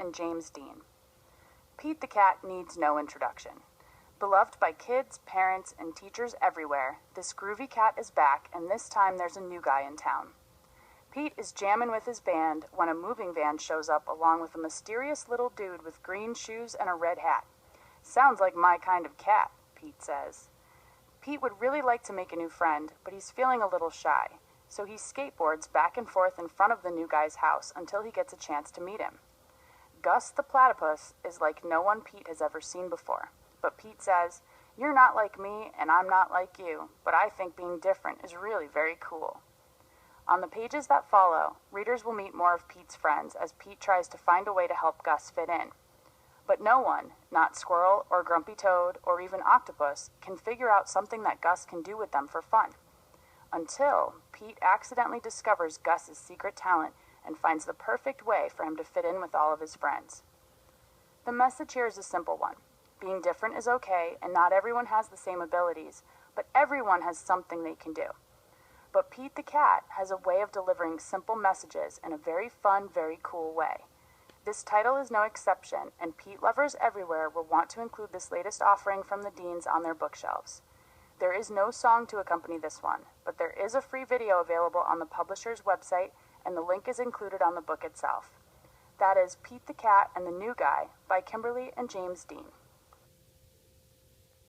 and James Dean. Pete the Cat needs no introduction. Beloved by kids, parents, and teachers everywhere, this groovy cat is back, and this time there's a new guy in town. Pete is jamming with his band when a moving van shows up along with a mysterious little dude with green shoes and a red hat. "Sounds like my kind of cat," Pete says. Pete would really like to make a new friend, but he's feeling a little shy, so he skateboards back and forth in front of the new guy's house until he gets a chance to meet him. Gus the platypus is like no one Pete has ever seen before, but Pete says, "You're not like me and I'm not like you, but I think being different is really very cool." On the pages that follow, readers will meet more of Pete's friends as Pete tries to find a way to help Gus fit in. But no one, not Squirrel or Grumpy Toad or even Octopus, can figure out something that Gus can do with them for fun. Until Pete accidentally discovers Gus's secret talent and finds the perfect way for him to fit in with all of his friends. The message here is a simple one. Being different is okay, and not everyone has the same abilities, but everyone has something they can do. But Pete the Cat has a way of delivering simple messages in a very fun, very cool way. This title is no exception, and Pete lovers everywhere will want to include this latest offering from the Deans on their bookshelves. There is no song to accompany this one, but there is a free video available on the publisher's website, and the link is included on the book itself. That is Pete the Cat and the New Guy by Kimberly and James Dean.